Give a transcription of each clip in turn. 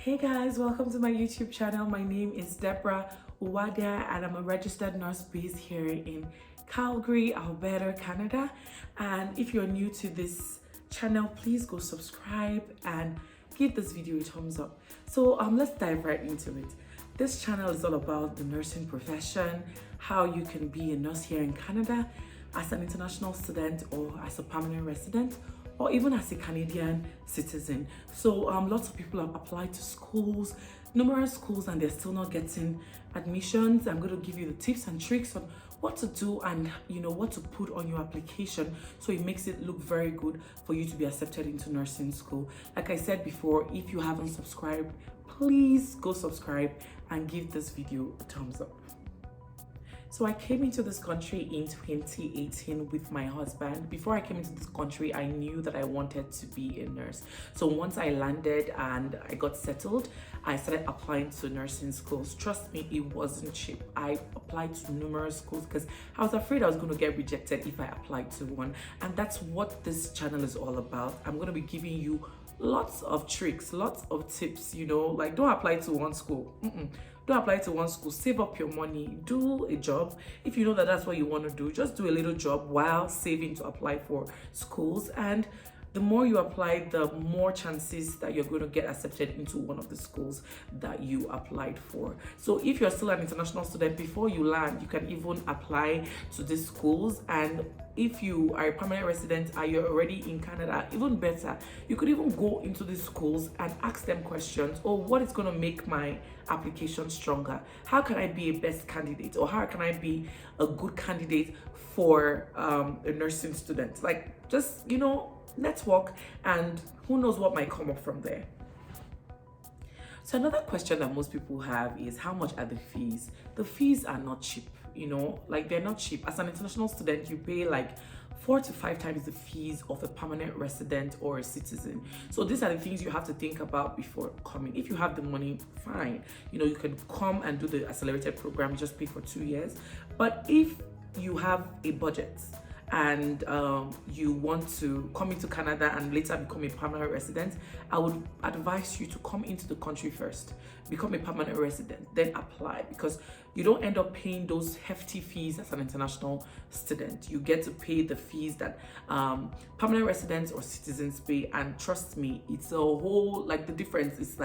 Hey guys, welcome to my YouTube channel. My name is Deborah Uwadia and I'm a registered nurse based here in Calgary, Alberta, Canada. And if you're new to this channel, please go subscribe and give this video a thumbs up. So let's dive right into it. This channel is all about the nursing profession, how you can be a nurse here in Canada as an international student or as a permanent resident, or even as a Canadian citizen. So lots of people have applied to schools, numerous schools, and they're still not getting admissions. I'm going to give you the tips and tricks on what to do and what to put on your application so it makes it look very good for you to be accepted into nursing school. Like I said before, if you haven't subscribed, please go subscribe and give this video a thumbs up. So I came into this country in 2018 with my husband. Before I came into this country, I knew that I wanted to be a nurse. So once I landed and I got settled, I started applying to nursing schools. Trust me, it wasn't cheap. I applied to numerous schools because I was afraid I was going to get rejected if I applied to one. And that's what this channel is all about. I'm going to be giving you lots of tricks, lots of tips, like don't apply to one school. Don't apply to one school. Save up your money. Do a job. If you know that that's what you want to do, just do a little job while saving to apply for schools. And the more you apply, the more chances that you're going to get accepted into one of the schools that you applied for. So if you're still an international student, before you land, you can even apply to these schools. And if you are a permanent resident and you're already in Canada, even better, you could even go into these schools and ask them questions. Or what is going to make my application stronger? How can I be a best candidate? Or how can I be a good candidate for a nursing student? Like, just, network, and who knows what might come up from there. So another question that most people have is, how much are the fees? The fees are not cheap, they're not cheap. As an international student, you pay like 4 to 5 times the fees of a permanent resident or a citizen. So these are the things you have to think about before coming. If you have the money, fine. You can come and do the accelerated program, just pay for 2 years. But if you have a budget and you want to come into Canada and later become a permanent resident, I would advise you to come into the country first, become a permanent resident, then apply, because you don't end up paying those hefty fees as an international student. You get to pay the fees that permanent residents or citizens pay, and trust me, it's a whole, the difference is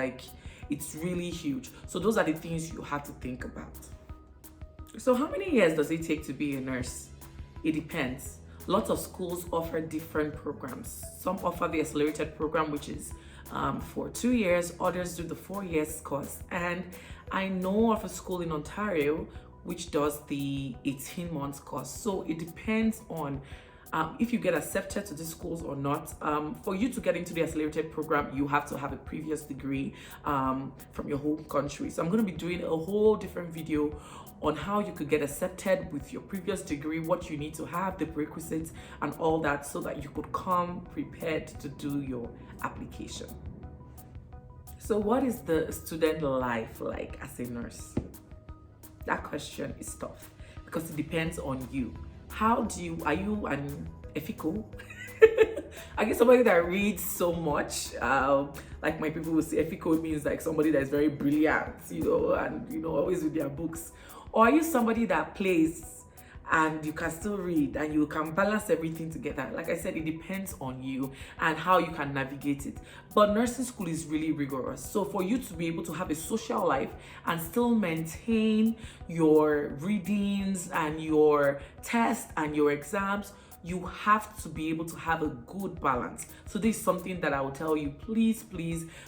it's really huge. So those are the things you have to think about. So how many years does it take to be a nurse? It depends. Lots of schools offer different programs. Some offer the accelerated program, which is for 2 years. Others do the 4 years course. And I know of a school in Ontario which does the 18 months course. So it depends on if you get accepted to these schools or not. For you to get into the accelerated program, you have to have a previous degree from your home country. So I'm going to be doing a whole different video on how you could get accepted with your previous degree, what you need to have, the prerequisites and all that, so that you could come prepared to do your application. So what is the student life like as a nurse? That question is tough because it depends on you. Are you an ethical? I guess somebody that reads so much, like my people will say ethical means like somebody that is very brilliant, and always with their books. Or are you somebody that plays and you can still read and you can balance everything together? Like I said, it depends on you and how you can navigate it. But nursing school is really rigorous. So for you to be able to have a social life and still maintain your readings and your tests and your exams, you have to be able to have a good balance. So this is something that I will tell you, please,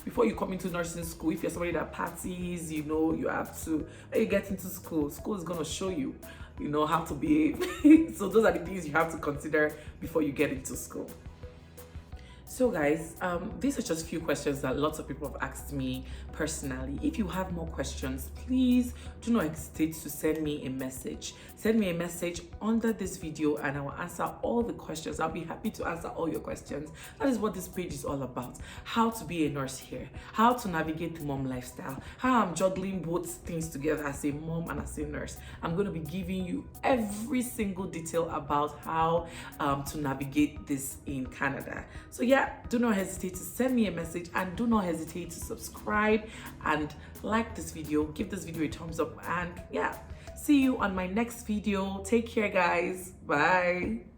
before you come into nursing school, if you're somebody that parties, you have to, when you get into school is going to show you, how to behave. So those are the things you have to consider before you get into school. So guys, these are just a few questions that lots of people have asked me personally. If you have more questions, please do not hesitate to send me a message. Send me a message under this video and I will answer all the questions. I'll be happy to answer all your questions. That is what this page is all about. How to be a nurse here, how to navigate the mom lifestyle, how I'm juggling both things together as a mom and as a nurse. I'm going to be giving you every single detail about how to navigate this in Canada. So yeah, yeah, do not hesitate to send me a message, and do not hesitate to subscribe and like this video, give this video a thumbs up, and yeah, see you on my next video. Take care, guys. Bye.